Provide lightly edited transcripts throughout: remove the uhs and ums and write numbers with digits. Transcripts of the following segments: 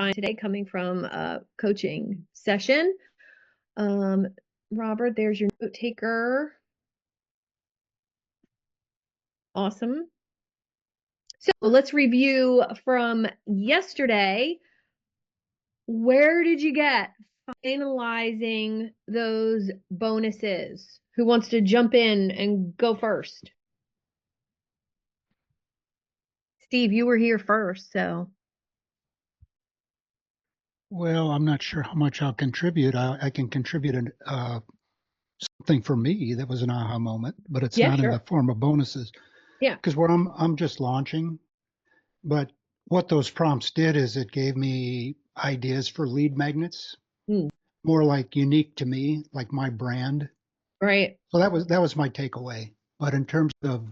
time today coming from a coaching session. Robert, there's your note taker. Awesome. So let's review from yesterday. Where did you get finalizing those bonuses? Who wants to jump in and go first? Steve, you were here first, so. Well, I'm not sure how much I'll contribute. I can contribute something for me that was an aha moment, but it's Yeah, not in sure. the form of bonuses. Yeah. Because where I'm just launching, but what those prompts did is it gave me ideas for lead magnets, more like unique to me, like my brand. Right. So that was my takeaway. But in terms of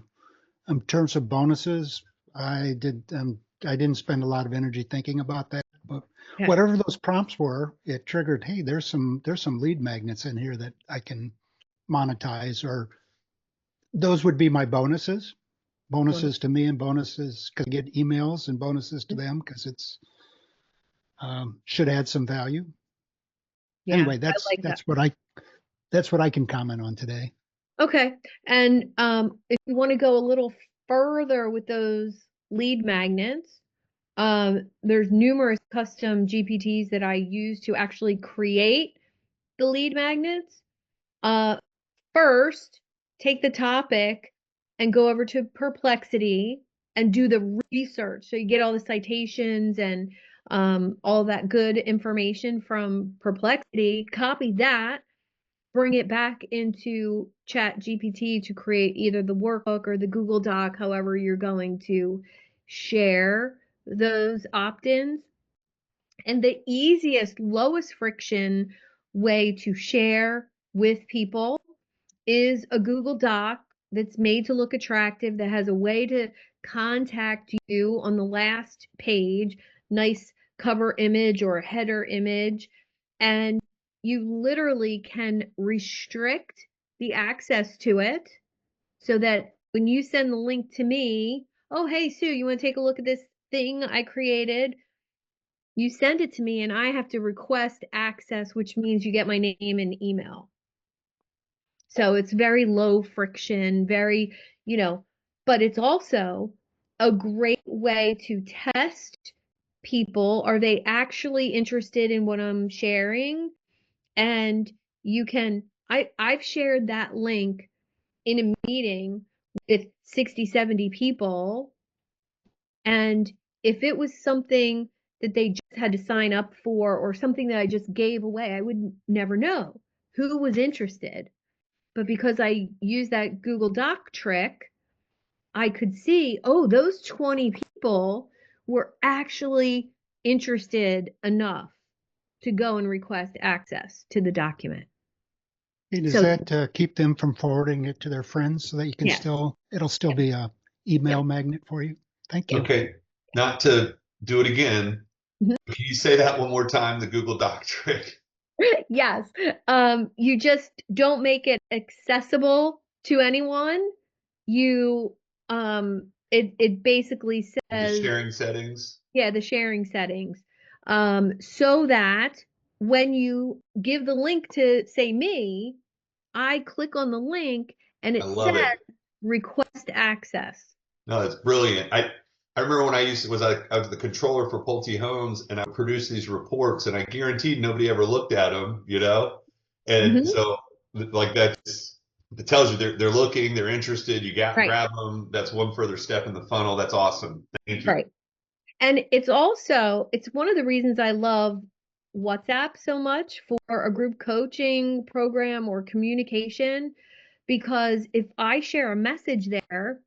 bonuses, I didn't spend a lot of energy thinking about that. But Okay. whatever those prompts were, it triggered, hey, there's some lead magnets in here that I can monetize, or those would be my bonuses. Bonuses to me and bonuses because I get emails, and bonuses to them because it's should add some value. Yeah, Anyway, I like that. that's what I can comment on today. Okay. And if you want to go a little further with those lead magnets, there's numerous custom GPTs that I use to actually create the lead magnets. First, take the topic and go over to Perplexity and do the research. So you get all the citations and all that good information from Perplexity, copy that, bring it back into Chat GPT to create either the workbook or the Google Doc, however you're going to share those opt-ins. And the easiest, lowest friction way to share with people is a Google Doc that's made to look attractive, that has a way to contact you on the last page, nice cover image or header image, and you literally can restrict the access to it so that when you send the link to me, oh, hey, Sue, you want to take a look at this thing I created? You send it to me and I have to request access, which means you get my name and email. So it's very low friction, very, but it's also a great way to test people. Are they actually interested in what I'm sharing? And I've shared that link in a meeting with 60, 70 people. And if it was something that they just had to sign up for or something that I just gave away, I would never know who was interested. But because I used that Google Doc trick, I could see, oh, those 20 people were actually interested enough to go and request access to the document. And does So that keep them from forwarding it to their friends so that you can yes. it'll still be a email magnet for you? Thank you. Okay, not to do it again. Mhm. Can you say that one more time, the Google Doc trick? Yes. You just don't make it accessible to anyone. It basically The says, sharing settings. yeah, the sharing settings. So that when you give the link to, say, me, I click on the link and I it love says it. request access. No, that's brilliant. I remember when I was the controller for Pulte Homes, and I produced these reports, and I guaranteed nobody ever looked at them, And Mhm. so like that's it tells you they're looking, they're interested. You Right. grab them. That's one further step in the funnel. That's awesome. Thank you. Right. And it's one of the reasons I love WhatsApp so much for a group coaching program or communication, because if I share a message there,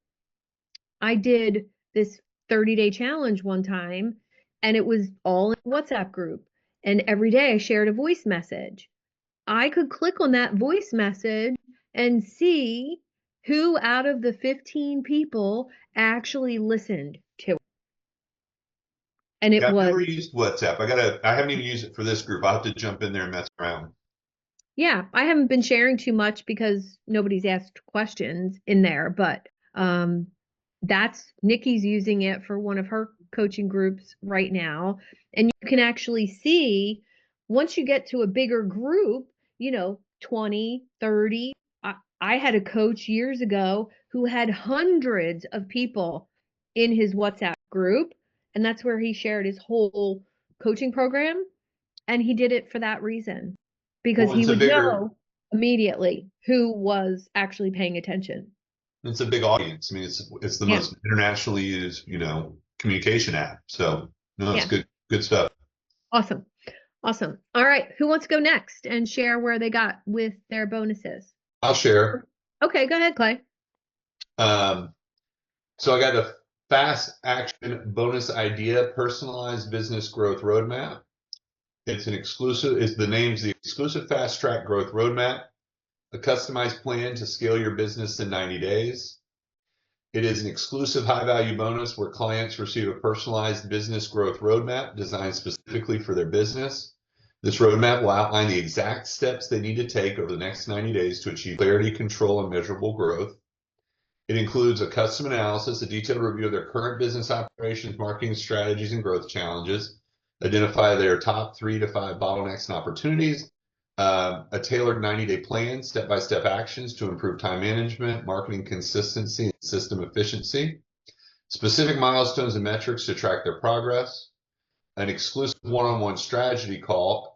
I did this 30-day challenge one time and it was all in a WhatsApp group. And every day I shared a voice message. I could click on that voice message and see who out of the 15 people actually listened to it. And it Yeah, I've was, never used WhatsApp. I haven't even used it for this group. I'll have to jump in there and mess around. yeah, I haven't been sharing too much because nobody's asked questions in there, but that's Nikki's using it for one of her coaching groups right now, and you can actually see once you get to a bigger group, 20, 30. I had a coach years ago who had hundreds of people in his WhatsApp group, and that's where he shared his whole coaching program. And he did it for that reason, because Well, he would know immediately who was actually paying attention. it's a big audience. I mean, it's the Yeah. most internationally used, communication app. So no, it's Yeah. good stuff. Awesome. Awesome. All right. Who wants to go next and share where they got with their bonuses? I'll share. Okay, go ahead, Clay. So I got a fast action bonus idea, personalized business growth roadmap. It's an exclusive, the name's the exclusive fast track growth roadmap, a customized plan to scale your business in 90 days. It is an exclusive high value bonus where clients receive a personalized business growth roadmap designed specifically for their business. This roadmap will outline the exact steps they need to take over the next 90 days to achieve clarity, control, and measurable growth. It includes a custom analysis, a detailed review of their current business operations, marketing strategies, and growth challenges, identify their top 3 to 5 bottlenecks and opportunities, a tailored 90-day plan, step-by-step actions to improve time management, marketing consistency, and system efficiency, specific milestones and metrics to track their progress, an exclusive one-on-one strategy call,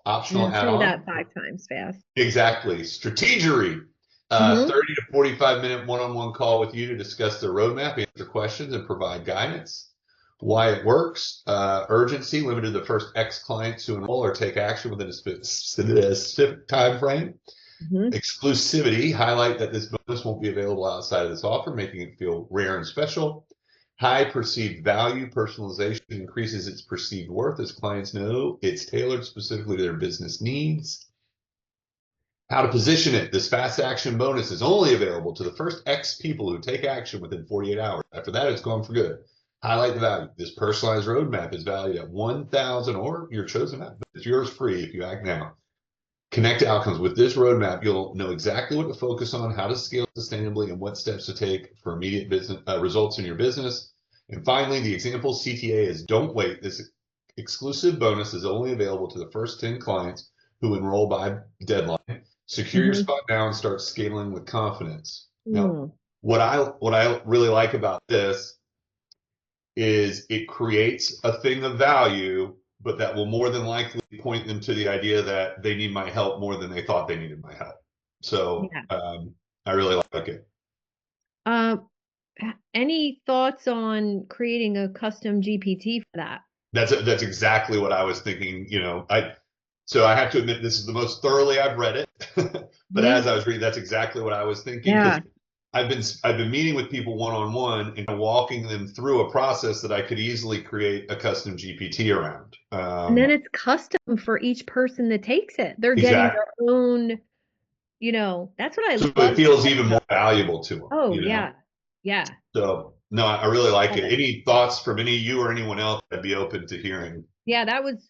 optional Yeah, say add-on. that 5 times fast. Exactly. Strategery. 30 to 45-minute one-on-one call with you to discuss the roadmap, answer questions, and provide guidance. Why it works. Urgency, limited to the first X clients to enroll or take action within a specific time frame. Exclusivity, highlight that this bonus won't be available outside of this offer, making it feel rare and special. High perceived value, personalization increases its perceived worth as clients know it's tailored specifically to their business needs. How to position it. This fast action bonus is only available to the first X people who take action within 48 hours. After that, it's gone for good. Highlight the value. This personalized roadmap is valued at $1,000 or your chosen app. It's yours free if you act now. Connect to outcomes. With this roadmap, you'll know exactly what to focus on, how to scale sustainably, and what steps to take for immediate business results in your business. And finally, the example CTA is don't wait. This exclusive bonus is only available to the first 10 clients who enroll by deadline. Secure your spot now and start scaling with confidence. Now, what I really like about this is it creates a thing of value, but that will more than likely point them to the idea that they need my help more than they thought they needed my help. So I really like it. Any thoughts on creating a custom GPT for that? That's exactly what I was thinking. So I have to admit, this is the most thoroughly I've read it. But as I was reading, that's exactly what I was thinking. Yeah. I've been meeting with people one-on-one and walking them through a process that I could easily create a custom GPT around. And then it's custom for each person that takes it. They're getting Exactly. their own, that's what I So love. it feels even more valuable to them. Oh, yeah. Yeah. So no, I really like it. Any thoughts from any of you or anyone else I'd be open to hearing? Yeah,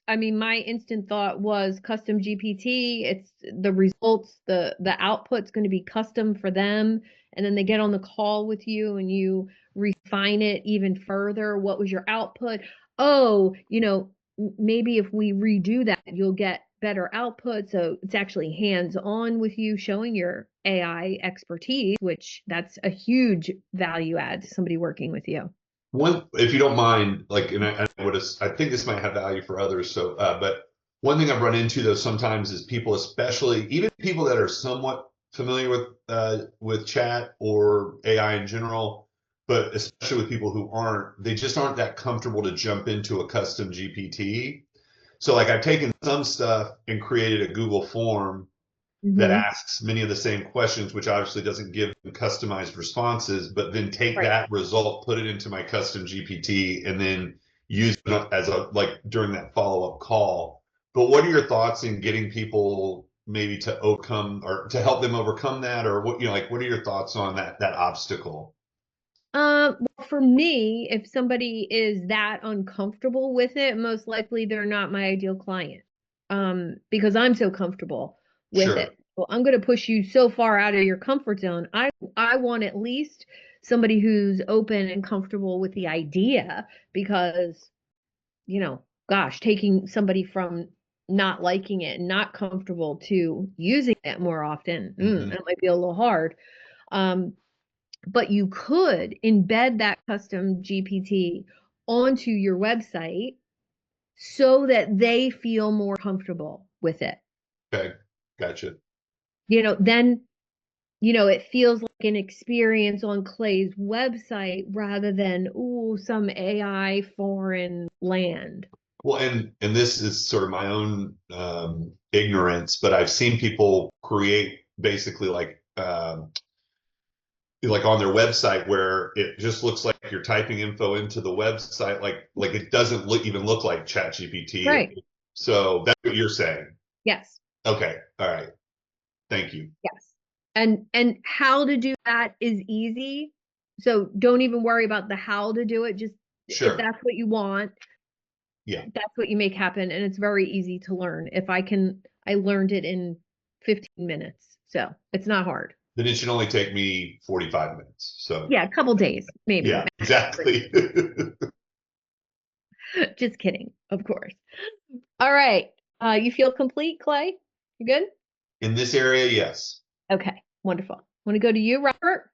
my instant thought was custom GPT. It's the results, the output's going to be custom for them. And then they get on the call with you and you refine it even further. What was your output? Oh, maybe if we redo that, you'll get better output. So it's actually hands-on with you showing your AI expertise, which that's a huge value add to somebody working with you. One, if you don't mind, and I think this might have value for others. So, but one thing I've run into though sometimes is people, especially even people that are somewhat familiar with chat or AI in general, but especially with people who aren't, they just aren't that comfortable to jump into a custom GPT. So, I've taken some stuff and created a Google form that asks many of the same questions, which obviously doesn't give customized responses, but then take that result, put it into my custom GPT, and then use it as during that follow-up call. But what are your thoughts in getting people maybe to overcome or to help them overcome that? Or what are your thoughts on that obstacle? Well, for me, if somebody is that uncomfortable with it, most likely they're not my ideal client. Because I'm so comfortable with it. Well, I'm going to push you so far out of your comfort zone. I want at least somebody who's open and comfortable with the idea because, gosh, taking somebody from not liking it and not comfortable to using it more often, that might be a little hard. But you could embed that custom GPT onto your website so that they feel more comfortable with it. Okay, gotcha. Then, it feels like an experience on Clay's website rather than, some AI foreign land. Well, and this is sort of my own ignorance, but I've seen people create basically like on their website where it just looks like you're typing info into the website, like it doesn't even look like ChatGPT. Right. So that's what you're saying. Yes. Okay. All right. Thank you. Yes. And how to do that is easy. So don't even worry about the how to do it. Just Sure. if that's what you want, yeah, that's what you make happen. And it's very easy to learn. I learned it in 15 minutes. So it's not hard. Then it should only take me 45 minutes. So yeah, a couple days, maybe. Yeah, exactly. Just kidding, of course. All right. You feel complete, Clay? You good? In this area, yes. Okay, wonderful. Want to go to you, Robert?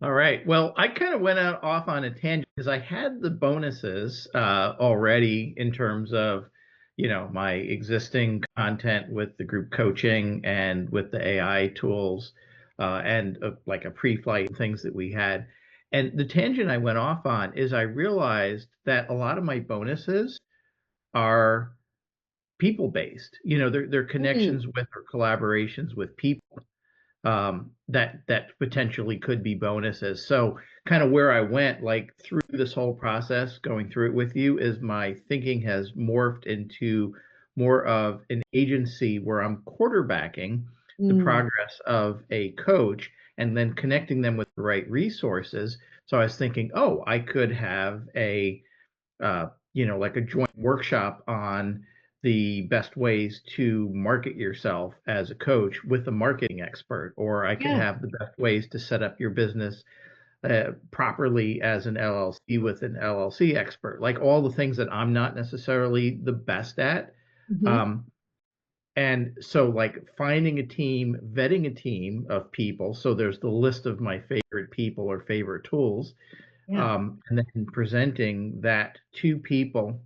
All right. Well, I kind of went off on a tangent because I had the bonuses already in terms of, my existing content with the group coaching and with the AI tools and like a pre-flight things that we had. And the tangent I went off on is I realized that a lot of my bonuses are people-based. They're connections with or collaborations with people that potentially could be bonuses. So kind of where I went like through this whole process, going through it with you, is my thinking has morphed into more of an agency where I'm quarterbacking the progress of a coach and then connecting them with the right resources. So I was thinking, oh, I could have like a joint workshop on the best ways to market yourself as a coach with a marketing expert, or I could Yeah. have the best ways to set up your business properly as an LLC with an LLC expert, like all the things that I'm not necessarily the best at. And so like finding a team, vetting a team of people. So there's the list of my favorite people or favorite tools. Yeah. And then presenting that to people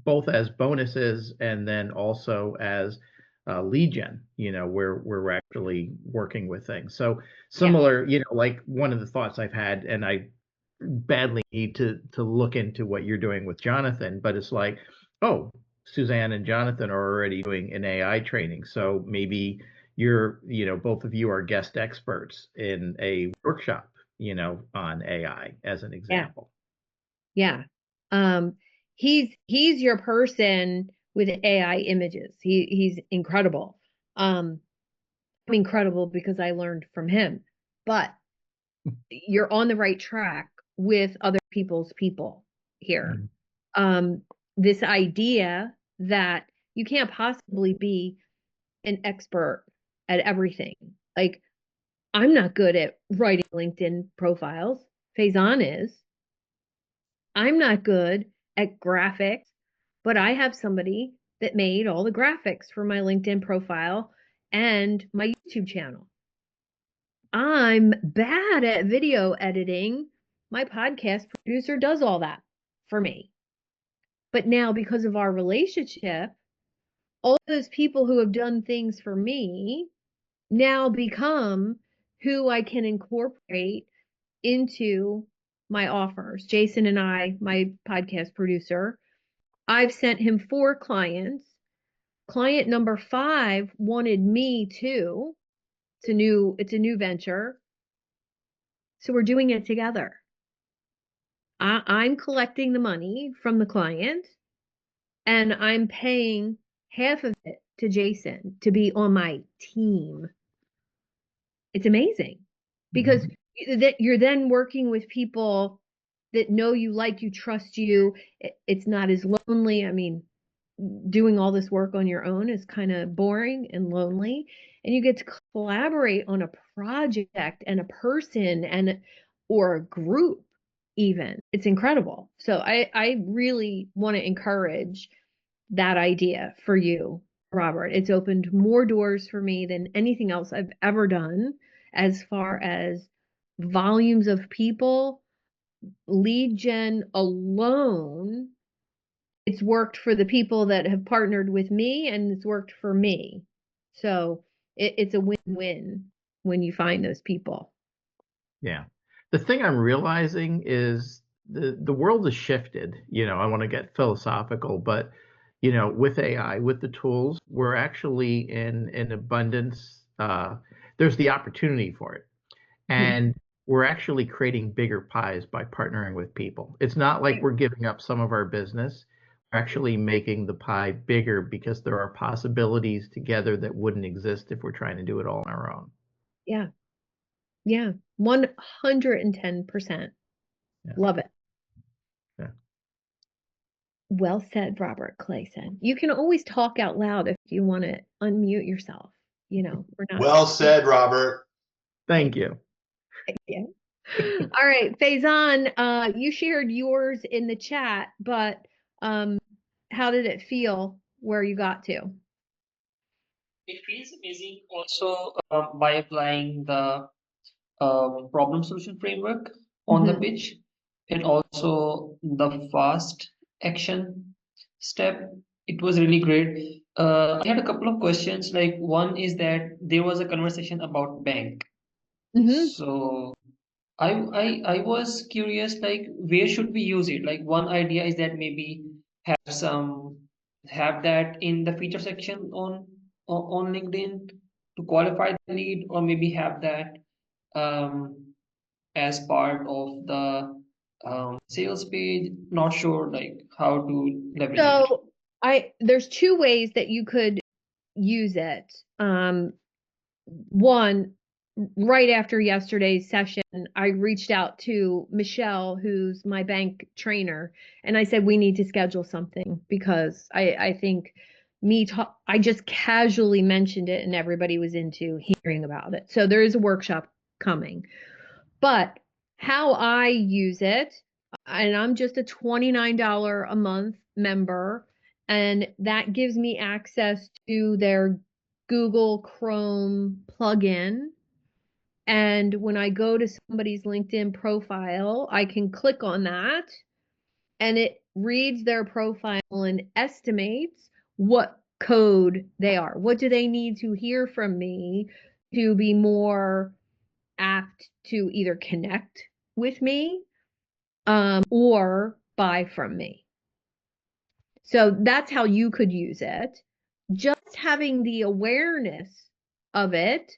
both as bonuses and then also as lead gen, where we're actually working with things. So similar, like one of the thoughts I've had, and I badly need to look into what you're doing with Jonathan, but it's like, oh, Suzanne and Jonathan are already doing an AI training. So maybe both of you are guest experts in a workshop, on AI as an example. Yeah. He's your person with AI images. He's incredible. I'm incredible because I learned from him. But you're on the right track with other people's people here. This idea that you can't possibly be an expert at everything. Like, I'm not good at writing LinkedIn profiles. Faison is. I'm not good at graphics, but I have somebody that made all the graphics for my LinkedIn profile and my YouTube channel. I'm bad at video editing. My podcast producer does all that for me. But now, because of our relationship, all those people who have done things for me now become who I can incorporate into my offers. Jason and I, my podcast producer, I've sent him 4 clients. Client number 5 wanted me too. It's a new venture. So we're doing it together. I'm collecting the money from the client and I'm paying half of it to Jason to be on my team. It's amazing because that you're then working with people that know you, like you, trust you. It's not as lonely. I mean, doing all this work on your own is kind of boring and lonely, and you get to collaborate on a project and a person and or a group even. It's incredible. So I really want to encourage that idea for you, Robert. It's opened more doors for me than anything else I've ever done as far as volumes of people, lead gen alone. It's worked for the people that have partnered with me and it's worked for me. So it's a win-win when you find those people. Yeah. The thing I'm realizing is the world has shifted. I want to get philosophical, but with AI, with the tools, we're actually in abundance. There's the opportunity for it. And we're actually creating bigger pies by partnering with people. It's not like we're giving up some of our business. We're actually making the pie bigger because there are possibilities together that wouldn't exist if we're trying to do it all on our own. Yeah. Yeah. 110%. Yeah. Love it. Yeah. Well said, Robert Clayson. You can always talk out loud if you want to unmute yourself. We're not. Well said, Robert. Thank you. Yeah. All right, Faizan, you shared yours in the chat, but how did it feel where you got to? It feels amazing also by applying the problem solution framework on the pitch, and also the fast action step. It was really great. I had a couple of questions. Like, one is that there was a conversation about bank. So I was curious, like, where should we use it? Like, one idea is that maybe have that in the feature section on LinkedIn to qualify the lead, or maybe have that as part of the sales page. Not sure like how to leverage it. So there's two ways that you could use it. One, right after yesterday's session, I reached out to Michelle, who's my bank trainer, and I said, we need to schedule something because I think I just casually mentioned it and everybody was into hearing about it. So there is a workshop coming. But how I use it, and I'm just a $29 a month member, and that gives me access to their Google Chrome plugin. And when I go to somebody's LinkedIn profile, I can click on that and it reads their profile and estimates what code they are. What do they need to hear from me to be more apt to either connect with me or buy from me? So that's how you could use it. Just having the awareness of it,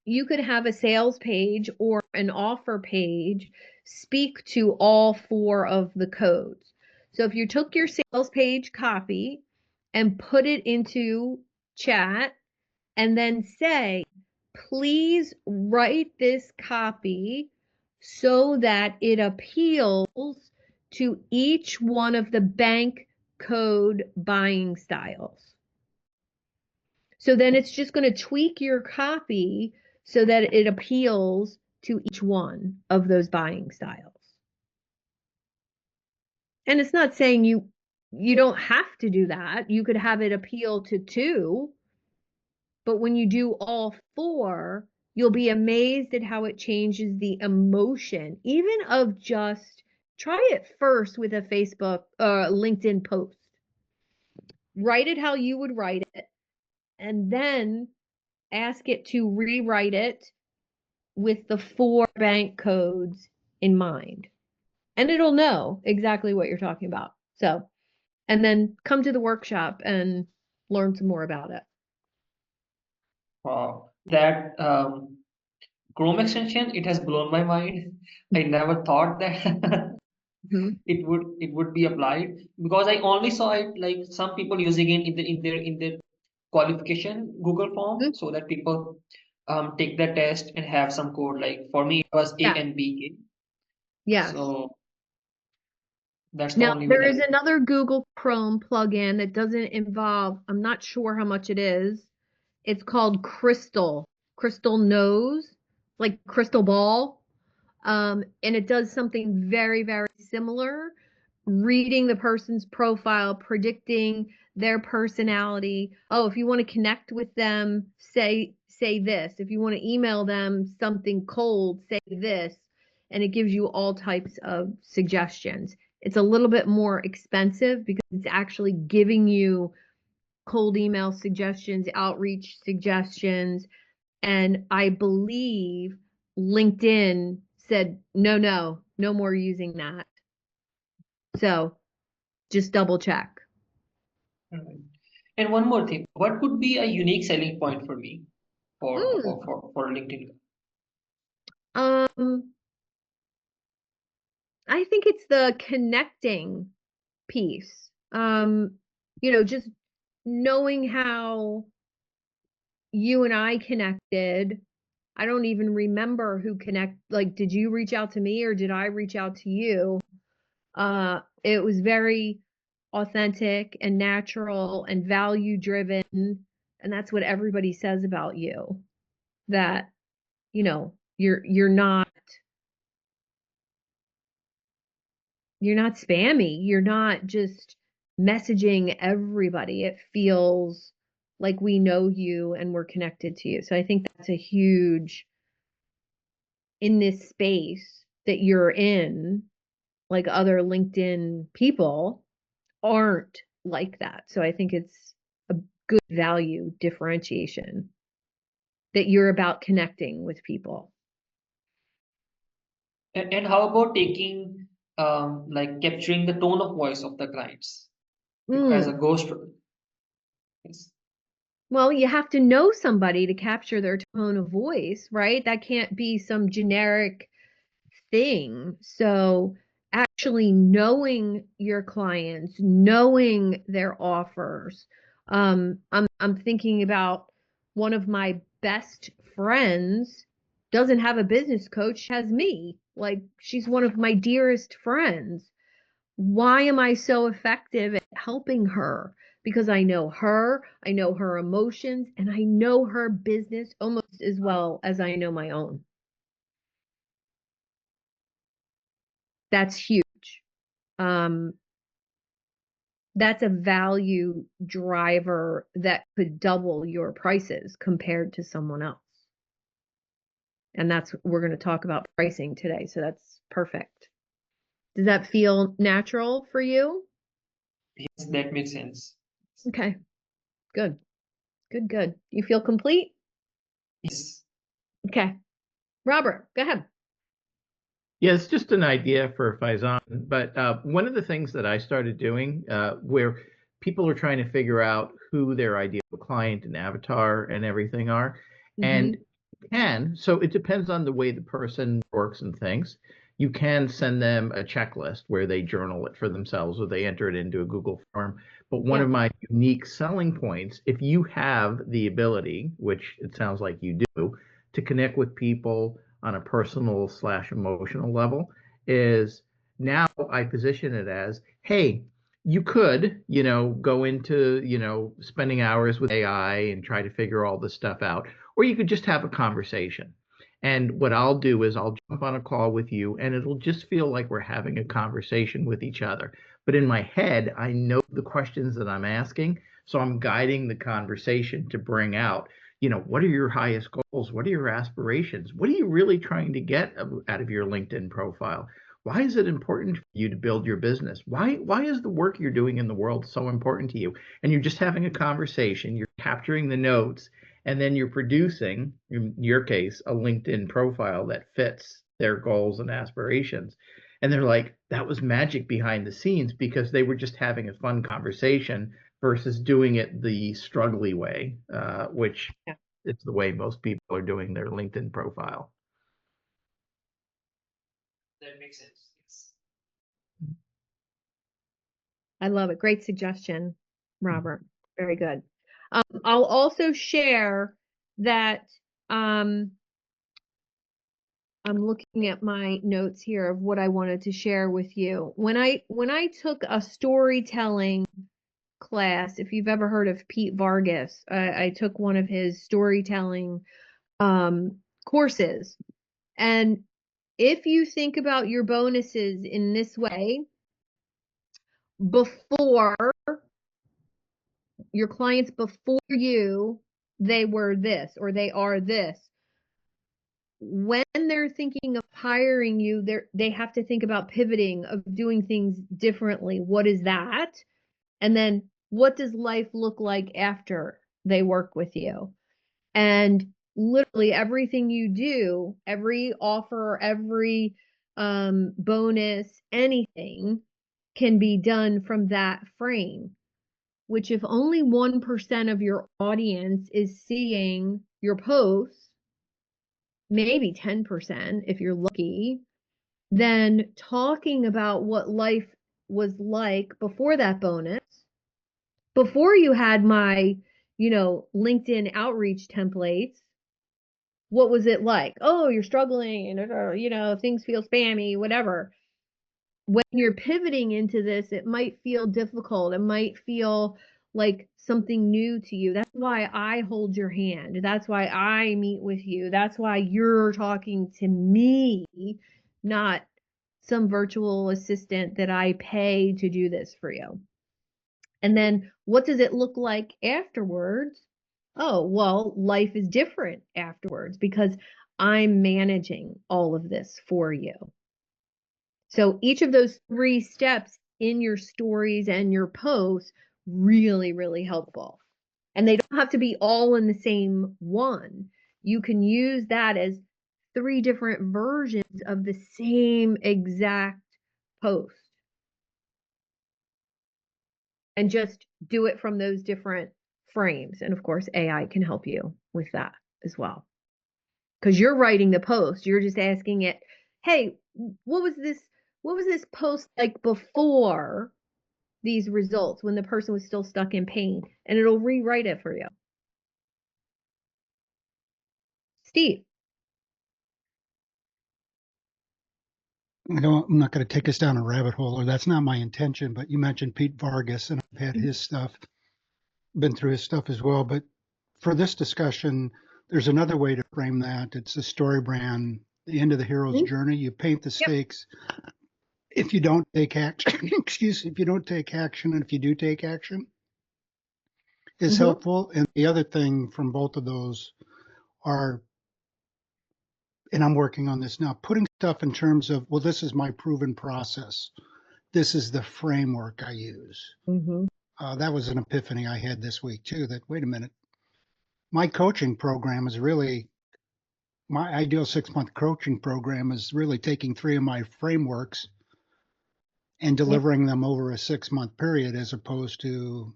you could have a sales page or an offer page speak to all four of the codes. So if you took your sales page copy and put it into chat and then say, please write this copy so that it appeals to each one of the bank code buying styles. So then it's just going to tweak your copy so that it appeals to each one of those buying styles. And it's not saying you don't have to do that. You could have it appeal to two, but when you do all four, you'll be amazed at how it changes the emotion, even of just try it first with a Facebook LinkedIn post. Write it how you would write it, and then ask it to rewrite it with the four bank codes in mind. And it'll know exactly what you're talking about. So, and then come to the workshop and learn some more about it. Wow, that Chrome extension, it has blown my mind. I never thought that it would be applied, because I only saw it like some people using it in their qualification Google form, so that people take the test and have some code. Like for me, it was A and B. Yes. So that's the Now, only way there is that another Google Chrome plugin that doesn't involve, I'm not sure how much it is. It's called Crystal. crystal nose, like crystal ball. And it does something very, very similar, reading the person's profile, predicting their personality. Oh, if you want to connect with them, say this. If you want to email them something cold, say this. And it gives you all types of suggestions. It's a little bit more expensive because it's actually giving you cold email suggestions, outreach suggestions, and I believe LinkedIn said, no more using that. So just double check. Right. And one more thing, what could be a unique selling point for me for LinkedIn? I think it's the connecting piece. Just knowing how you and I connected. I don't even remember who like, did you reach out to me or did I reach out to you? It was very authentic and natural and value driven. And that's what everybody says about you, that, you're not spammy. You're not just messaging everybody. It feels like we know you and we're connected to you. So I think that's a huge, in this space that you're in, like other LinkedIn people aren't like that. So I think it's a good value differentiation that you're about connecting with people. And how about taking like capturing the tone of voice of the clients as a ghost? Yes. Well, you have to know somebody to capture their tone of voice, right? That can't be some generic thing. So actually knowing your clients, knowing their offers. I'm thinking about one of my best friends doesn't have a business coach, has me. Like, she's one of my dearest friends. Why am I so effective at helping her? Because I know her emotions, and I know her business almost as well as I know my own. That's huge. That's a value driver that could double your prices compared to someone else. And we're going to talk about pricing today. So that's perfect. Does that feel natural for you? Yes, that makes sense. Okay, good. Good. You feel complete? Yes. Okay. Robert, go ahead. Yeah, it's just an idea for Faizan. But one of the things that I started doing where people are trying to figure out who their ideal client and avatar and everything are, and so it depends on the way the person works and thinks. You can send them a checklist where they journal it for themselves or they enter it into a Google form. But one of my unique selling points, if you have the ability, which it sounds like you do, to connect with people on a personal / emotional level, is now I position it as, hey, you could, go into, spending hours with AI and try to figure all this stuff out, or you could just have a conversation. And what I'll do is I'll jump on a call with you and it'll just feel like we're having a conversation with each other. But in my head, I know the questions that I'm asking. So I'm guiding the conversation to bring out, what are your highest goals? What are your aspirations? What are you really trying to get out of your LinkedIn profile? Why is it important for you to build your business? Why is the work you're doing in the world so important to you? And you're just having a conversation, you're capturing the notes, and then you're producing, in your case, a LinkedIn profile that fits their goals and aspirations. And they're like, that was magic behind the scenes because they were just having a fun conversation versus doing it the struggly way, which it's the way most people are doing their LinkedIn profile. That makes sense. Yes. I love it. Great suggestion, Robert. Very good. I'll also share that I'm looking at my notes here of what I wanted to share with you. When I took a storytelling class, if you've ever heard of Pete Vargas, I took one of his storytelling courses. And if you think about your bonuses in this way, before your clients, before you, they were this or they are this. When they're thinking of hiring you, they have to think about pivoting, of doing things differently. What is that? And then what does life look like after they work with you? And literally everything you do, every offer, every bonus, anything can be done from that frame, which if only 1% of your audience is seeing your posts, maybe 10% if you're lucky, then talking about what life was like before that bonus, before you had my, LinkedIn outreach templates, what was it like? Oh, you're struggling, and things feel spammy, whatever. When you're pivoting into this, it might feel difficult. It might feel like something new to you. That's why I hold your hand. That's why I meet with you. That's why you're talking to me, not some virtual assistant that I pay to do this for you. And then what does it look like afterwards? Oh, well, life is different afterwards because I'm managing all of this for you. So each of those 3 steps in your stories and your posts really, really helpful. And they don't have to be all in the same one. You can use that as 3 different versions of the same exact post. And just do it from those different frames. And of course, AI can help you with that as well. Because you're writing the post, you're just asking it, hey, what was this post like before these results, when the person was still stuck in pain? And it'll rewrite it for you. Steve. I'm not going to take us down a rabbit hole, or that's not my intention, but you mentioned Pete Vargas, and I've had his stuff, been through his stuff as well. But for this discussion, there's another way to frame that. It's a story brand, the end of the hero's journey. You paint the stakes. If you don't take action, if you don't take action, and if you do take action, is helpful. And the other thing from both of those are, and I'm working on this now, putting stuff in terms of, well, this is my proven process. This is the framework I use. That was an epiphany I had this week too, that, wait a minute, my coaching program is really, my ideal 6-month coaching program is really taking 3 of my frameworks and delivering them over a 6-month period, as opposed to,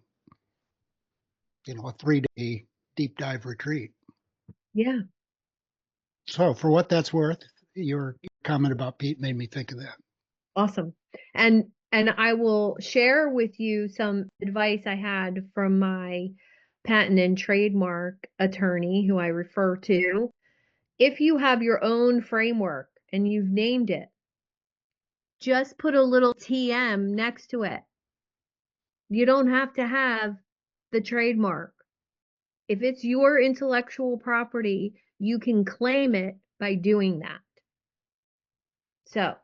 a 3-day deep dive retreat. Yeah. So for what that's worth, your comment about Pete made me think of that. Awesome. And I will share with you some advice I had from my patent and trademark attorney, who I refer to. If you have your own framework and you've named it, just put a little TM next to it. You don't have to have the trademark. If it's your intellectual property, you can claim it by doing that. So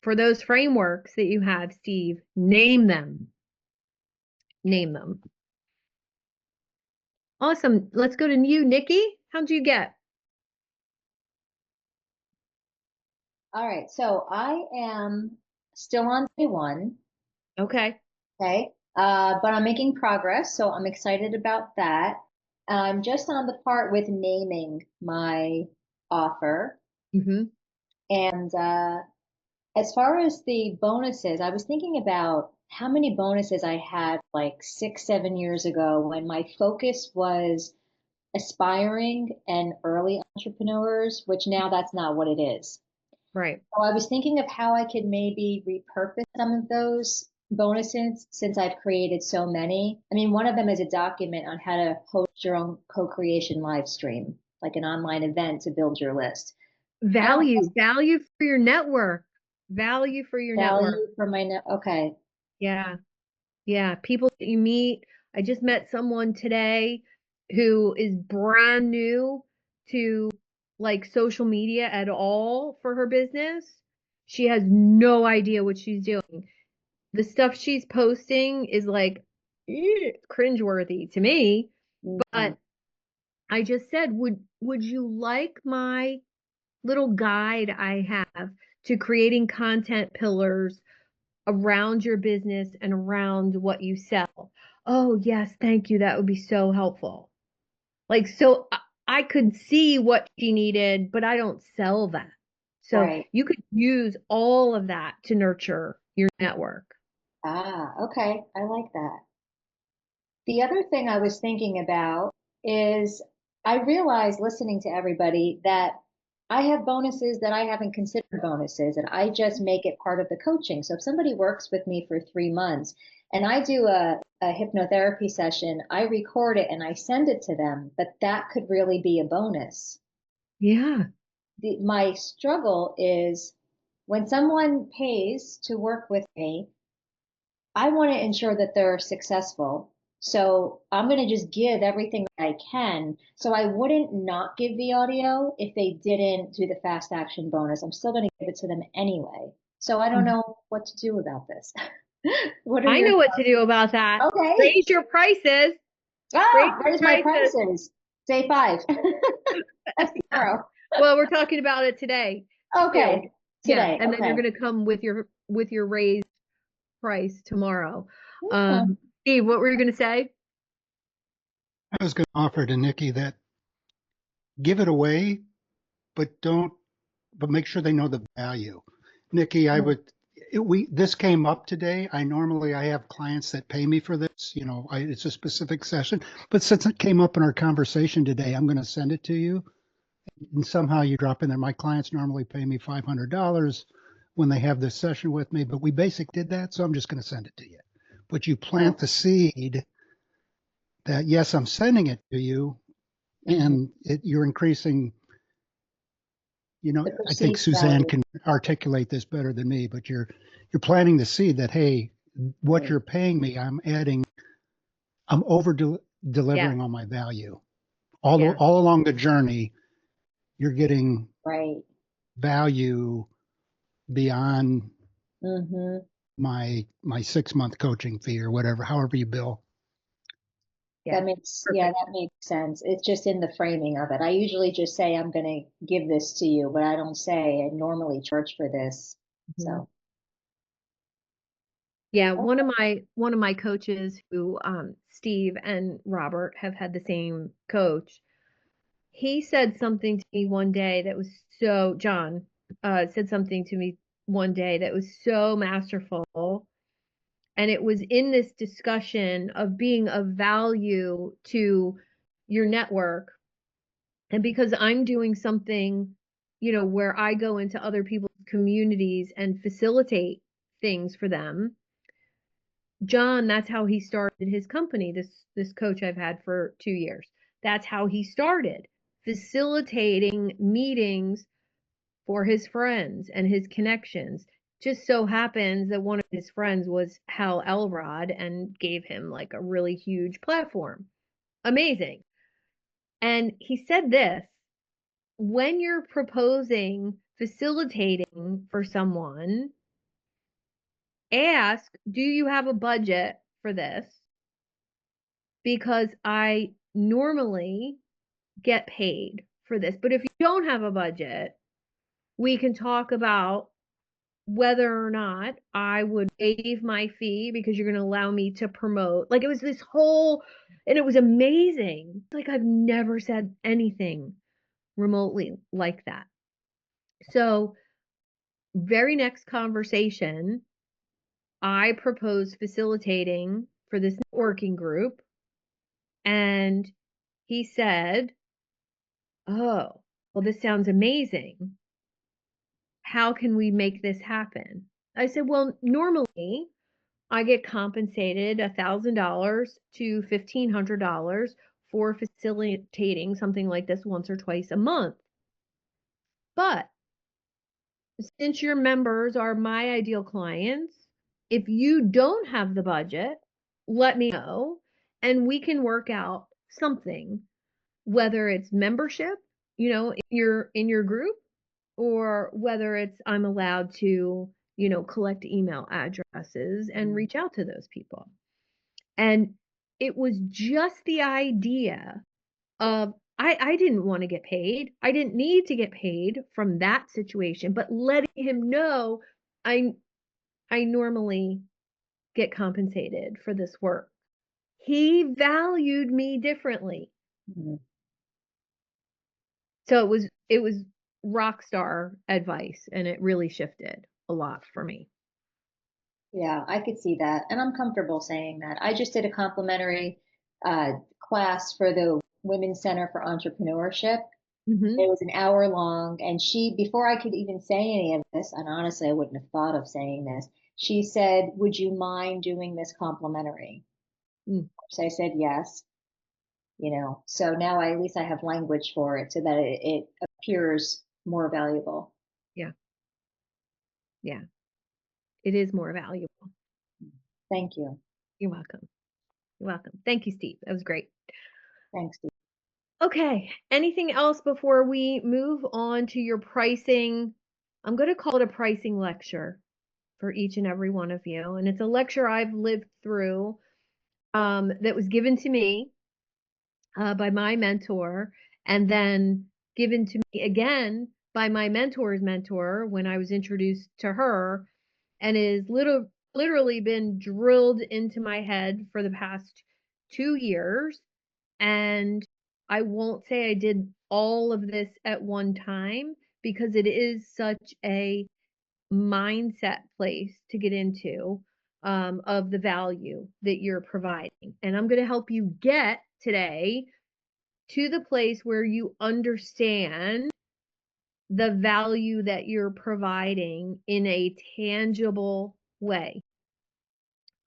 for those frameworks that you have, Steve, name them. Name them. Awesome. Let's go to you, Nikki. How'd you get? All right. So I am still on day 1. Okay. Okay. But I'm making progress. So I'm excited about that. I'm just on the part with naming my offer. And as far as the bonuses, I was thinking about how many bonuses I had like 6, 7 years ago, when my focus was aspiring and early entrepreneurs, which now that's not what it is. Right. So I was thinking of how I could maybe repurpose some of those bonuses, since I've created so many. I mean, one of them is a document on how to host your own co-creation live stream, like an online event to build your list. Value for your network. Value for your network. Value for my okay. Yeah. Yeah. People that you meet. I just met someone today who is brand new to like social media at all for her business. She has no idea what she's doing. The stuff she's posting is like cringeworthy to me, but I just said, would you like my little guide I have to creating content pillars around your business and around what you sell? Oh, yes, thank you. That would be so helpful. Like, so I could see what she needed, but I don't sell that. So Right. you could use all of that to nurture your network. Ah, okay. I like that. The other thing I was thinking about is I realized listening to everybody that I have bonuses that I haven't considered bonuses, and I just make it part of the coaching. So if somebody works with me for 3 months and I do a hypnotherapy session, I record it and I send it to them, but that could really be a bonus. Yeah. My struggle is when someone pays to work with me, I want to ensure that they're successful. So I'm going to just give everything that I can. So I wouldn't not give the audio if they didn't do the fast action bonus. I'm still going to give it to them anyway. So I don't know what to do about this. What are I your know what thoughts? to do about that. Okay. Raise your prices. Raise your Raise my prices. prices. Day 5. That's tomorrow. Well, we're talking about it today. Okay. Too. Yeah, Today. and then you're Okay. going to come with your raised price tomorrow. Okay. Steve, what were you going to say? I was going to offer to Nikki that give it away, but make sure they know the value. Nikki, this came up today. I have clients that pay me for this, it's a specific session, but since it came up in our conversation today, I'm going to send it to you. And somehow you drop in there. My clients normally pay me $500 when they have this session with me, but we did that. So I'm just going to send it to you, but you plant the seed that, yes, I'm sending it to you, and you're increasing. The I think perceived Suzanne value. can articulate this better than me, but you're planting the seed that, hey, what you're paying me, I'm over delivering on my value. Yeah. All along the journey, you're getting Right. value beyond Mm-hmm. my 6-month coaching fee or whatever, however you bill. Yeah. That makes sense. It's just in the framing of it. I usually just say I'm going to give this to you, but I don't say I normally charge for this. So Yeah, one of my coaches who Steve and Robert have had the same coach. He said something to me one day that was so John said something to me one day that was so masterful. And it was in this discussion of being of value to your network. And because I'm doing something, where I go into other people's communities and facilitate things for them. John, that's how he started his company, this coach I've had for 2 years. That's how he started, facilitating meetings for his friends and his connections. Just so happens that one of his friends was Hal Elrod and gave him like a really huge platform. Amazing. And he said this, when you're proposing facilitating for someone, ask, do you have a budget for this? Because I normally get paid for this. But if you don't have a budget, we can talk about whether or not I would waive my fee because you're going to allow me to promote. Like it was this whole, and it was amazing. Like I've never said anything remotely like that. So, very next conversation, I proposed facilitating for this networking group. And he said, oh, well, this sounds amazing. How can we make this happen? I said, well, normally I get compensated $1,000 to $1,500 for facilitating something like this once or twice a month. But since your members are my ideal clients, if you don't have the budget, let me know and we can work out something, whether it's membership in your group, or whether it's I'm allowed to, collect email addresses and reach out to those people. And it was just the idea of I didn't want to get paid. I didn't need to get paid from that situation, but letting him know I I normally get compensated for this work. He valued me differently. Mhm. So it was rock star advice, and it really shifted a lot for me. Yeah, I could see that. And I'm comfortable saying that. I just did a complimentary class for the Women's Center for Entrepreneurship. Hmm. It was an hour long, and she, before I could even say any of this, and honestly, I wouldn't have thought of saying this, she said, "Would you mind doing this complimentary?" Mm, So I said yes, So now at least I have language for it so that it appears more valuable. yeah, yeah, it is more valuable. Thank you. You're welcome. You're welcome. Thank you, Steve. That was great. Thanks, Steve. Okay, anything else before we move on to your pricing? I'm going to call it a pricing lecture for each and every one of you. And it's a lecture I've lived through, that was given to me by my mentor, and then given to me again by my mentor's mentor when I was introduced to her, and is literally been drilled into my head for the past 2 years. And I won't say I did all of this at one time, because it is such a mindset place to get into, of the value that you're providing. And I'm going to help you get today to the place where you understand the value that you're providing in a tangible way.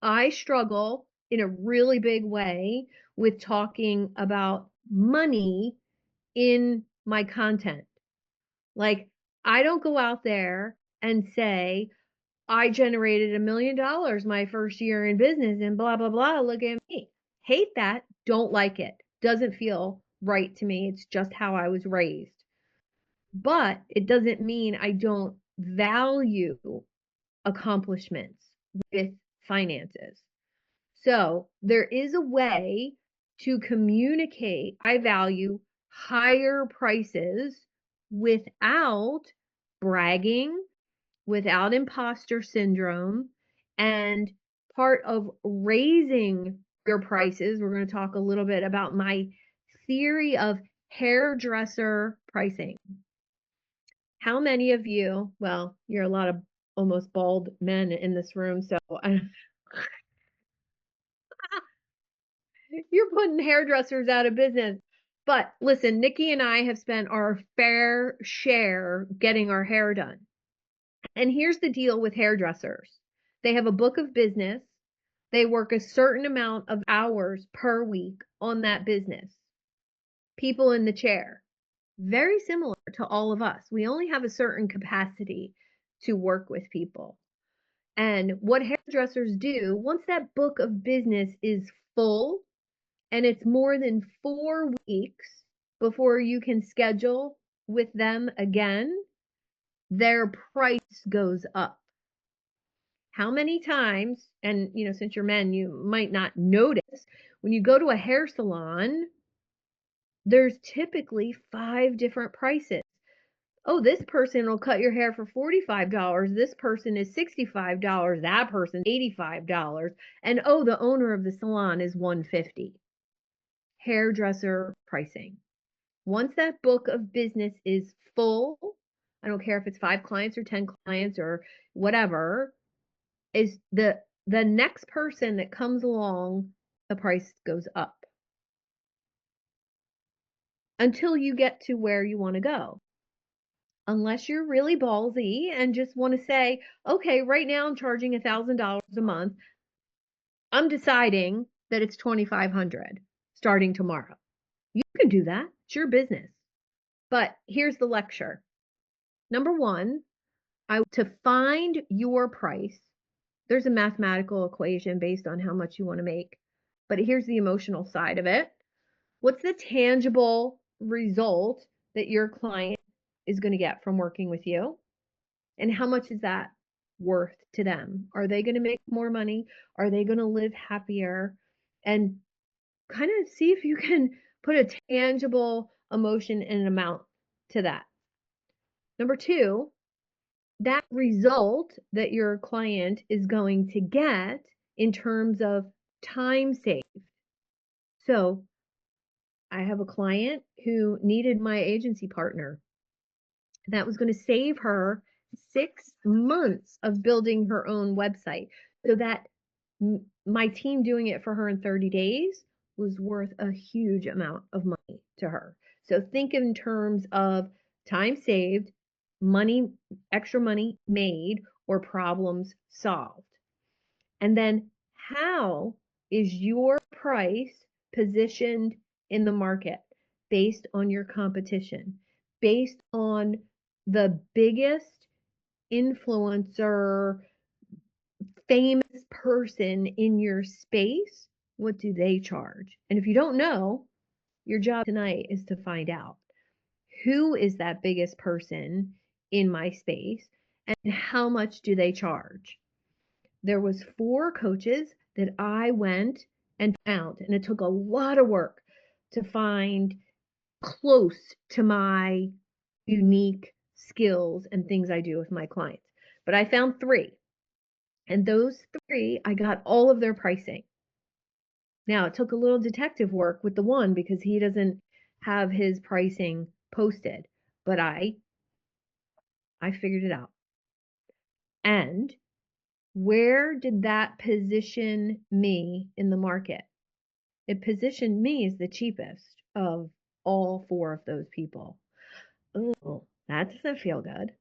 I struggle in a really big way with talking about money in my content. Like, I don't go out there and say, I generated $1 million my first year in business and blah, blah, blah. Look at me. Hate that. Don't like it. Doesn't feel right to me. It's just how I was raised. But it doesn't mean I don't value accomplishments with finances. So there is a way to communicate I value higher prices without bragging, without imposter syndrome. And part of raising your prices, we're going to talk a little bit about my theory of hairdresser pricing. How many of you, well, you're a lot of almost bald men in this room, so you're putting hairdressers out of business. But listen, Nikki and I have spent our fair share getting our hair done. And here's the deal with hairdressers. They have a book of business. They work a certain amount of hours per week on that business. People in the chair, very similar to all of us. We only have a certain capacity to work with people. And what hairdressers do, once that book of business is full, and it's more than 4 weeks before you can schedule with them again, their price goes up. How many times, and since you're men, you might not notice, when you go to a hair salon, there's typically 5 different prices. Oh, this person will cut your hair for $45. This person is $65. That person $85. And oh, the owner of the salon is $150. Hairdresser pricing. Once that book of business is full, I don't care if it's 5 clients or 10 clients or whatever, is the next person that comes along, the price goes up until you get to where you want to go. Unless you're really ballsy and just want to say, okay, right now I'm charging $1,000 a month. I'm deciding that it's $2,500 starting tomorrow. You can do that. It's your business. But here's the lecture. Number one, to find your price, there's a mathematical equation based on how much you want to make. But here's the emotional side of it. What's the tangible result that your client is going to get from working with you? And how much is that worth to them? Are they going to make more money? Are they going to live happier? And kind of see if you can put a tangible emotion and an amount to that. Number two, that result that your client is going to get in terms of time saved. So I have a client who needed my agency partner. That was going to save her 6 months of building her own website, so that my team doing it for her in 30 days was worth a huge amount of money to her. So think in terms of time saved, money, extra money made, or problems solved. And then how is your price positioned in the market based on your competition, based on the biggest influencer, famous person in your space? What do they charge? And if you don't know, your job tonight is to find out who is that biggest person in my space and how much do they charge. There was 4 coaches that I went and found, and it took a lot of work to find close to my unique skills and things I do with my clients. But I found 3, and those 3, I got all of their pricing. Now, it took a little detective work with the one because he doesn't have his pricing posted, but I figured it out. And where did that position me in the market? It positioned me as the cheapest of all 4 of those people. Oh, that doesn't feel good.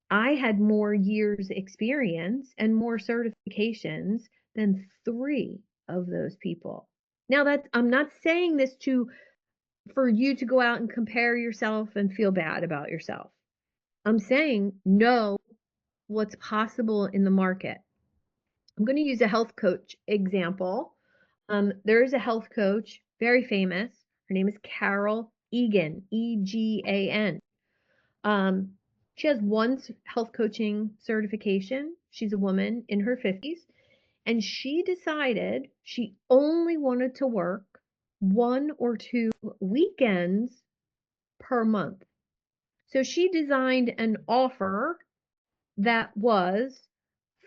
I had more years experience and more certifications than 3 of those people. Now that I'm not saying this for you to go out and compare yourself and feel bad about yourself. I'm saying know what's possible in the market. I'm going to use a health coach example. There is a health coach, very famous. Her name is Carol Egan, Egan. She has 1 health coaching certification. She's a woman in her 50s, and she decided she only wanted to work 1 or 2 weekends per month. So she designed an offer that was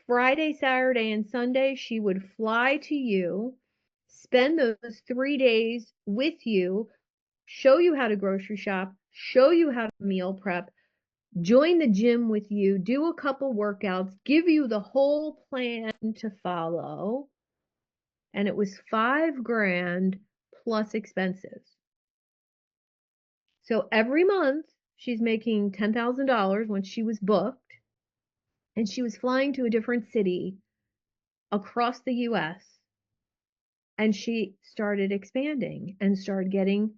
Friday, Saturday, and Sunday. She would fly to you, spend those 3 days with you, show you how to grocery shop, show you how to meal prep, join the gym with you, do a couple workouts, give you the whole plan to follow. And it was $5,000 plus expenses. So every month she's making $10,000 when she was booked, and she was flying to a different city across the US, and she started expanding and started getting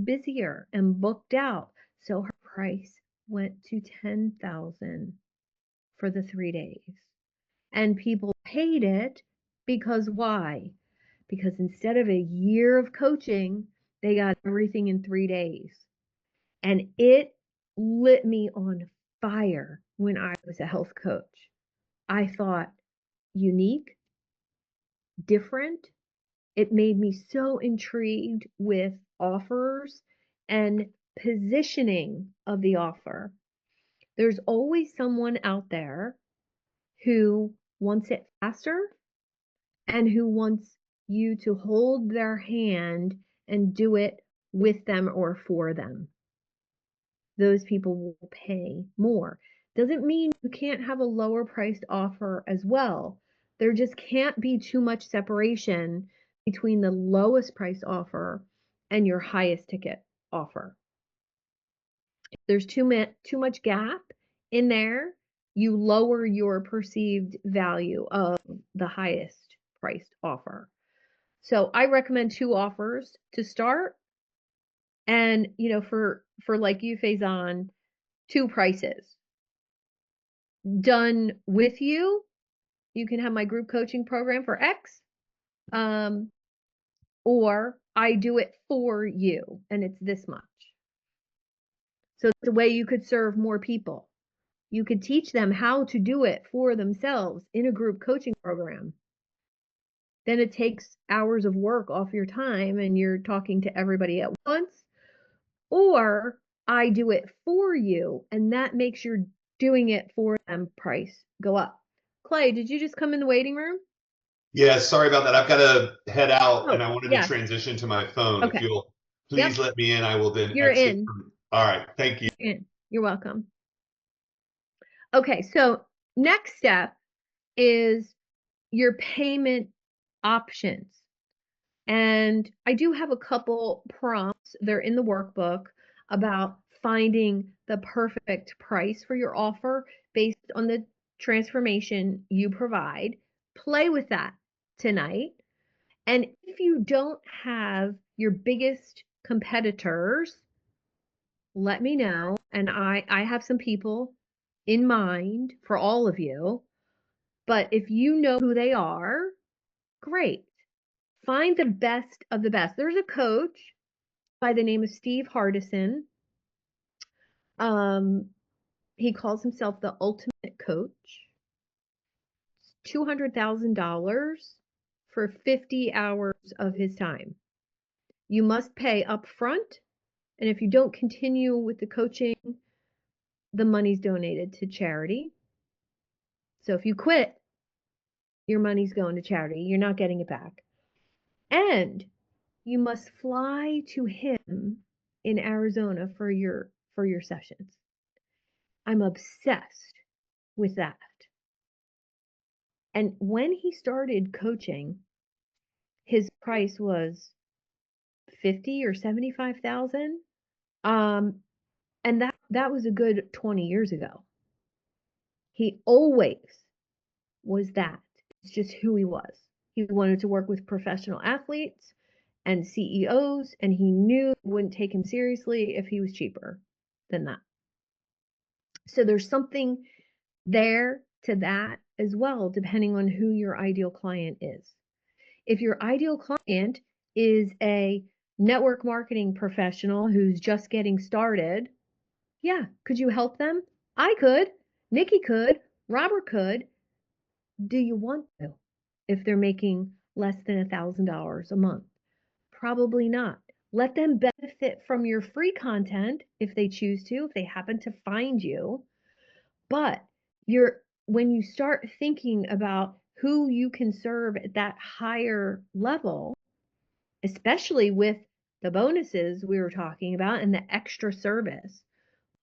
busier and booked out. So her price went to $10,000 for the 3 days. And people paid it because why? Because instead of a year of coaching, they got everything in 3 days. And it lit me on fire when I was a health coach. I thought, unique, different. It made me so intrigued with offers and positioning of the offer. There's always someone out there who wants it faster and who wants you to hold their hand and do it with them or for them. Those people will pay more. Doesn't mean you can't have a lower priced offer as well. There just can't be too much separation between the lowest price offer and your highest ticket offer. If there's too much gap in there, you lower your perceived value of the highest priced offer. So I recommend 2 offers to start. And, for like you, Faison, 2 prices. Done with you, you can have my group coaching program for X, or I do it for you, and it's this much. So it's a way you could serve more people. You could teach them how to do it for themselves in a group coaching program. Then it takes hours of work off your time and you're talking to everybody at once. Or I do it for you, and that makes your doing it for them price go up. Clay, did you just come in the waiting room? Yeah, sorry about that. I've got to head out and I wanted to yes. transition to my phone. Okay. If you'll please let me in, I will then You're exit. in. All right. Thank you. You're welcome. Okay, so next step is your payment options. And I do have a couple prompts, they're in the workbook, about finding the perfect price for your offer based on the transformation you provide. Play with that tonight. And if you don't have your biggest competitors, let me know. And I have some people in mind for all of you. But if you know who they are, great. Find the best of the best. There's a coach by the name of Steve Hardison. He calls himself the ultimate coach. $200,000 for 50 hours of his time. You must pay up front, and if you don't continue with the coaching, the money's donated to charity. So if you quit, your money's going to charity. You're not getting it back. And you must fly to him in Arizona for your sessions. I'm obsessed with that. And when he started coaching, his price was 50 or 75,000. And that was a good 20 years ago. He always was that. It's just who he was. He wanted to work with professional athletes and CEOs, and he knew it wouldn't take him seriously if he was cheaper than that. So there's something there to that as well, depending on who your ideal client is. If your ideal client is a network marketing professional who's just getting started, yeah, could you help them? I could, Nikki could, Robert could. Do you want to? If they're making less than $1,000 a month? Probably not. Let them benefit from your free content if they choose to, if they happen to find you. But when you start thinking about who you can serve at that higher level, especially with the bonuses we were talking about and the extra service,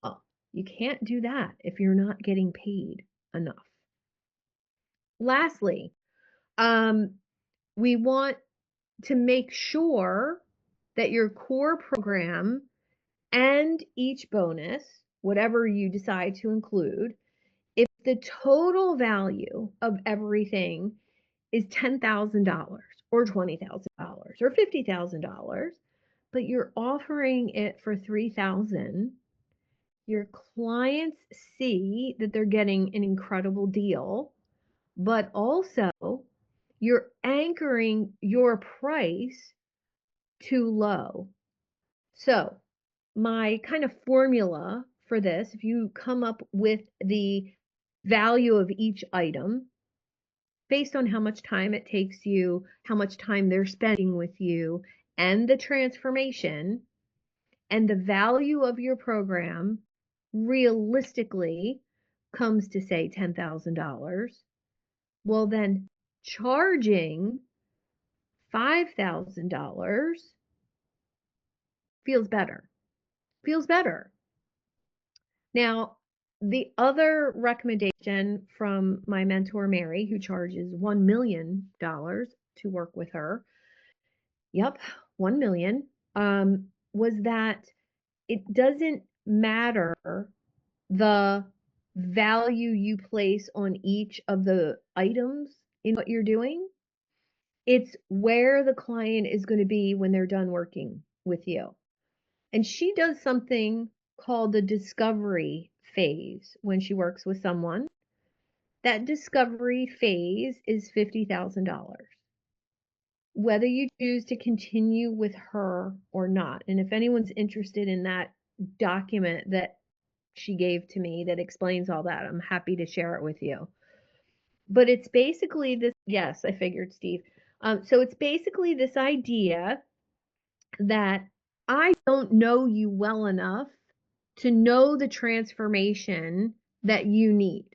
well, you can't do that if you're not getting paid enough. Lastly, we want to make sure that your core program and each bonus, whatever you decide to include, if the total value of everything is $10,000 or $20,000 or $50,000, but you're offering it for $3,000, your clients see that they're getting an incredible deal, but also you're anchoring your price too low. So my kind of formula for this, if you come up with the value of each item based on how much time it takes you, how much time they're spending with you, and the transformation, and the value of your program realistically comes to, say, $10,000, well, then charging $5,000 feels better. Feels better. Now, the other recommendation from my mentor, Mary, who charges $1 million to work with her, yep, 1 million, was that it doesn't matter the value you place on each of the items in what you're doing. It's where the client is going to be when they're done working with you. And she does something called the discovery phase when she works with someone. That discovery phase is $50,000. Whether you choose to continue with her or not. And if anyone's interested in that document that she gave to me that explains all that. I'm happy to share it with you. But it's basically this, yes, I figured, Steve. So it's basically this idea that I don't know you well enough to know the transformation that you need.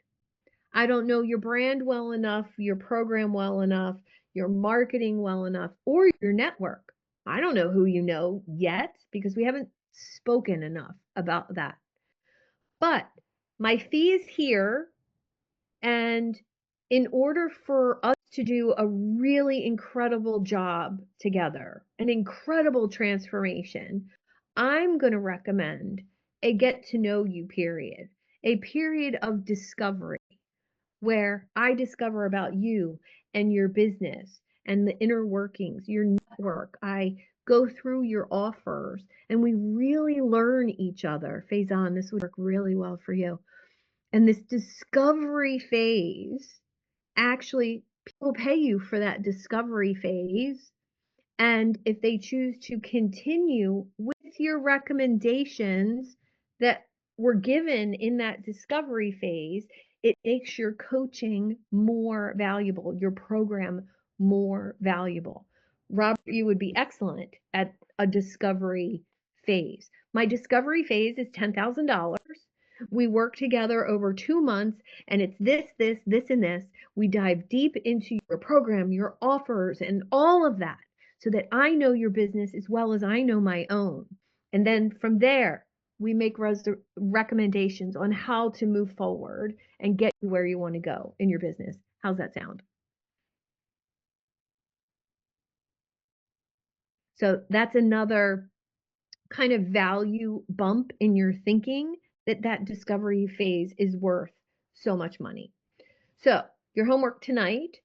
I don't know your brand well enough, your program well enough, your marketing well enough, or your network. I don't know who you know yet because we haven't spoken enough about that. But my fee is here, and in order for us to do a really incredible job together, an incredible transformation, I'm going to recommend a get to know you period, a period of discovery where I discover about you and your business and the inner workings, your network. I go through your offers and we really learn each other. Faison, this would work really well for you. And this discovery phase, actually, people pay you for that discovery phase. And if they choose to continue with your recommendations that were given in that discovery phase, it makes your coaching more valuable, your program more valuable. Robert, you would be excellent at a discovery phase. My discovery phase is $10,000. We work together over 2 months, and it's this, and this. We dive deep into your program, your offers, and all of that so that I know your business as well as I know my own. And then from there, we make recommendations on how to move forward and get you where you want to go in your business. How's that sound? So that's another kind of value bump in your thinking that discovery phase is worth so much money. So your homework tonight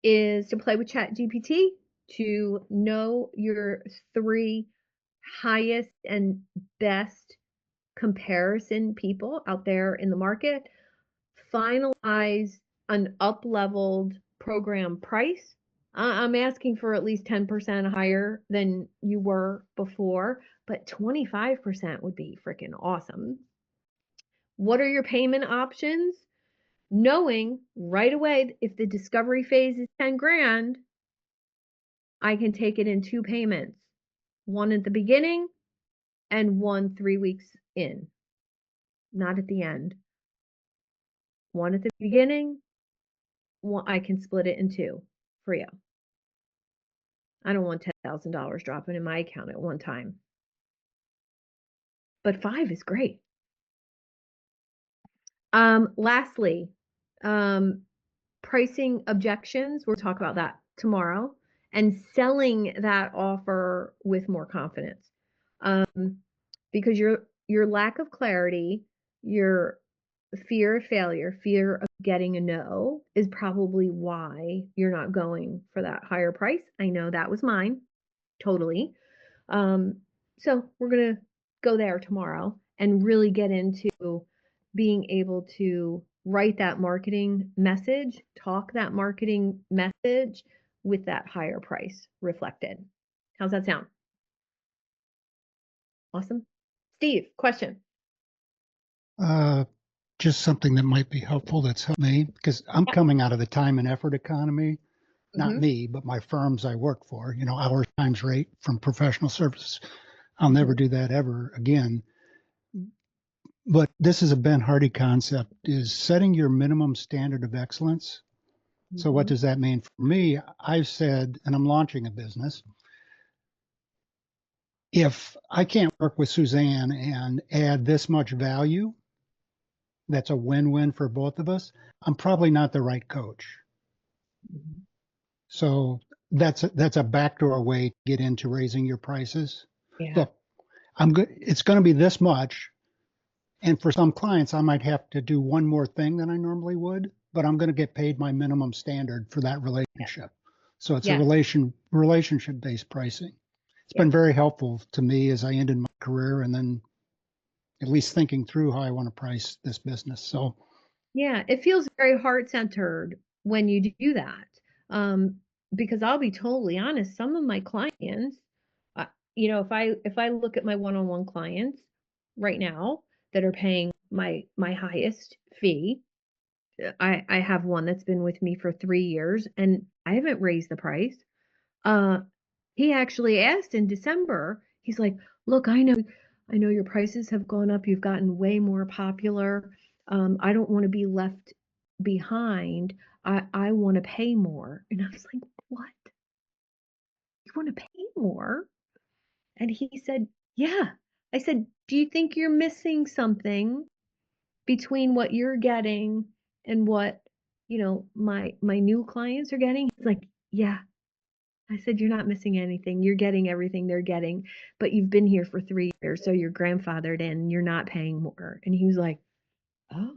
is to play with ChatGPT to know your 3 highest and best comparison people out there in the market, finalize an up-leveled program price. I'm asking for at least 10% higher than you were before, but 25% would be freaking awesome. What are your payment options? Knowing right away if the discovery phase is 10 grand, I can take it in 2 payments, one at the beginning and one 3 weeks in, not at the end. One at the beginning, one, I can split it in 2 for you. I don't want $10,000 dropping in my account at one time. But 5 is great. Lastly, pricing objections. We'll talk about that tomorrow. And selling that offer with more confidence. Because your lack of clarity, your fear of failure, fear of getting a no is probably why you're not going for that higher price. I know that was mine, totally. So we're going to go there tomorrow and really get into being able to write that marketing message, talk that marketing message with that higher price reflected. How's that sound? Awesome. Steve, question. Just something that might be helpful that's helped me because I'm coming out of the time and effort economy. Not me, but my firms I work for, hours times rate from professional services. I'll never do that ever again. But this is a Ben Hardy concept, is setting your minimum standard of excellence. So what does that mean? For me, I've said, and I'm launching a business, if I can't work with Suzanne and add this much value, that's a win-win for both of us, I'm probably not the right coach. So that's a backdoor way to get into raising your prices. Yeah. Look, I'm good. It's going to be this much. And for some clients, I might have to do one more thing than I normally would, but I'm going to get paid my minimum standard for that relationship. So it's a relationship-based pricing. It's been very helpful to me as I ended my career and then at least thinking through how I want to price this business. So yeah, it feels very heart-centered when you do that. Because I'll be totally honest, some of my clients, if I look at my one-on-one clients, right now that are paying my highest fee. I have one that's been with me for 3 years, and I haven't raised the price. Uh, he actually asked in December, he's like, "Look, I know your prices have gone up. You've gotten way more popular. I don't want to be left behind. I want to pay more." And I was like, "What? You want to pay more?" And he said, "Yeah." I said, "Do you think you're missing something between what you're getting and what, my new clients are getting?" He's like, "Yeah." I said, "You're not missing anything. You're getting everything they're getting, but you've been here for 3 years, so you're grandfathered in. You're not paying more." And he was like, "Oh."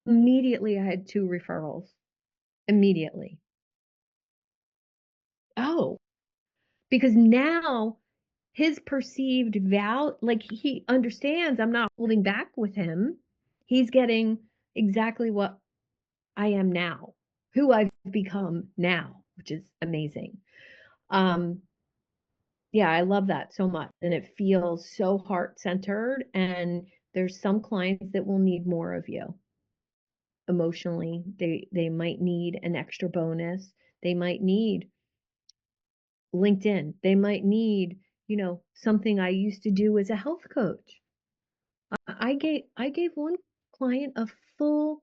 Immediately, I had 2 referrals. Immediately. Oh, because now his perceived value, like, he understands I'm not holding back with him. He's getting exactly what I am now, who I've become now, which is amazing. Um, yeah, I love that so much. And it feels so heart-centered. And there's some clients that will need more of you emotionally. They might need an extra bonus. They might need LinkedIn. They might need, something I used to do as a health coach. I gave one client a full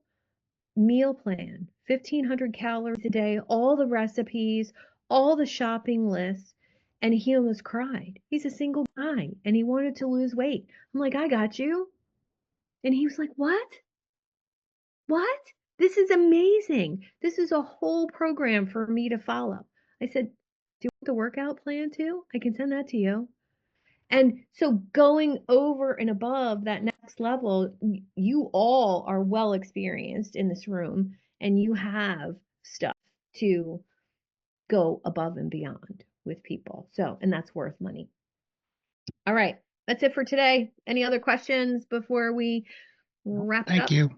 meal plan, 1,500 calories a day, all the recipes, all the shopping lists, and he almost cried. He's a single guy and he wanted to lose weight. I'm like, "I got you." And he was like, "What? What? This is amazing. This is a whole program for me to follow." I said, "Do you want the workout plan too? I can send that to you." And so going over and above that next level, you all are well experienced in this room and you have stuff to go above and beyond with people. So, and that's worth money. All right. That's it for today. Any other questions before we wrap it Thank up? you.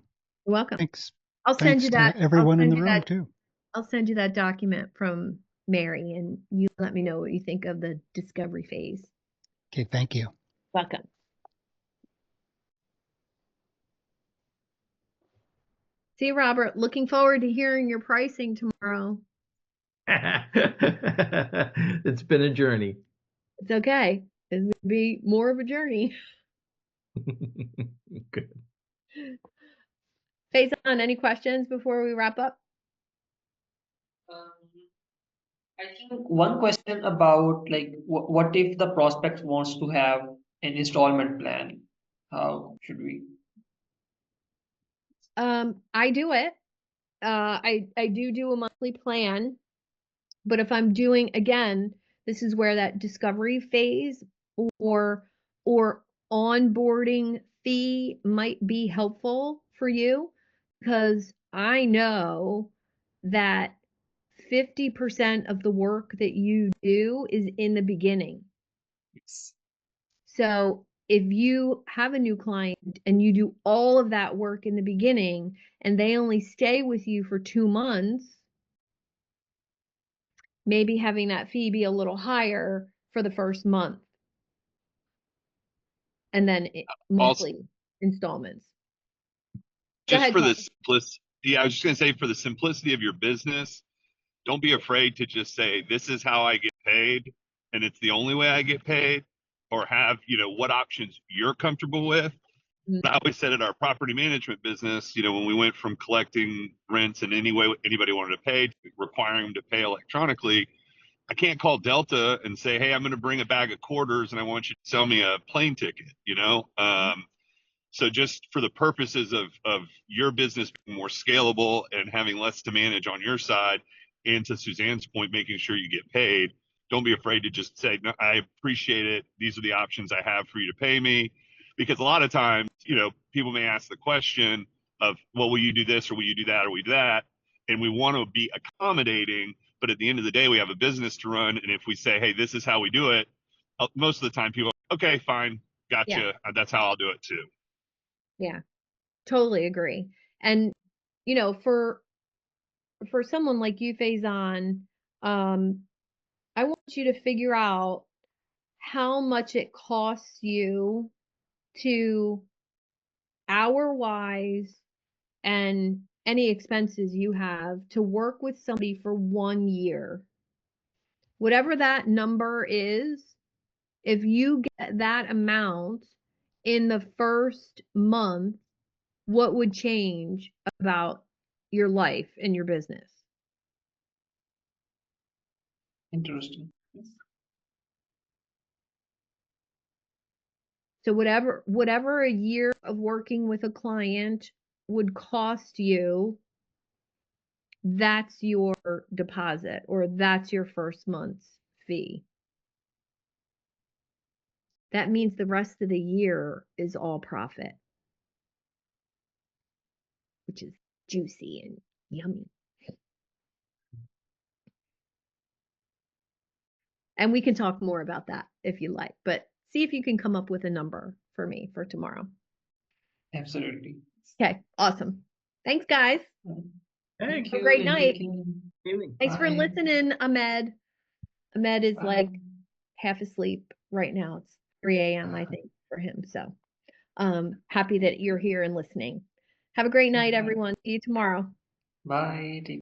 You're welcome. Thanks. I'll send Thanks you to that. everyone in the room too. I'll send you that document from Mary and you let me know what you think of the discovery phase. Okay, thank you. Welcome. See, Robert, looking forward to hearing your pricing tomorrow. It's been a journey. It's okay. It's going to be more of a journey. Good. Faison, any questions before we wrap up? Um, I think one question about like what if the prospect wants to have an installment plan? How should we? I do it. I do a monthly plan, but if I'm doing, again, this is where that discovery phase or or onboarding fee might be helpful for you, because I know that 50% of the work that you do is in the beginning. Yes. So if you have a new client and you do all of that work in the beginning and they only stay with you for 2 months, maybe having that fee be a little higher for the first month and then Also, monthly installments. Go just ahead, for the Tony. simplicity, yeah, I was just going to say for the simplicity of your business, don't be afraid to just say, this is how I get paid, and it's the only way I get paid, or have, what options you're comfortable with. Mhm. I always said at our property management business, when we went from collecting rents in any way anybody wanted to pay, to requiring them to pay electronically, I can't call Delta and say, hey, I'm going to bring a bag of quarters and I want you to sell me a plane ticket. So just for the purposes of your business being more scalable and having less to manage on your side, and to Suzanne's point, making sure you get paid, don't be afraid to just say, no, I appreciate it. These are the options I have for you to pay me. Because a lot of times, people may ask the question of, well, will you do this or will you do that or will you do that? And we want to be accommodating, but at the end of the day, we have a business to run. And if we say, hey, this is how we do it, most of the time people are, okay, fine, Yeah, gotcha. That's how I'll do it too. yeah, totally agree. And for someone like you, Faison, I want you to figure out how much it costs you to hour-wise and any expenses you have to work with somebody for 1 year. Whatever that number is, if you get that amount in the first month, what would change about your life and your business? Interesting. Yes. So whatever a year of working with a client would cost you, that's your deposit, or that's your first month's fee. That means the rest of the year is all profit, which is juicy and yummy. And we can talk more about that if you like, but see if you can come up with a number for me for tomorrow. Absolutely. Okay, awesome. Thanks, guys. Thank Have a you. great and night. taking- Thanks for Bye. listening, Ahmed. Ahmed is Bye. like half asleep right now. It's 3 a.m. I think for him. So happy that you're here and listening. Have a great night, everyone. See you tomorrow. Bye. Take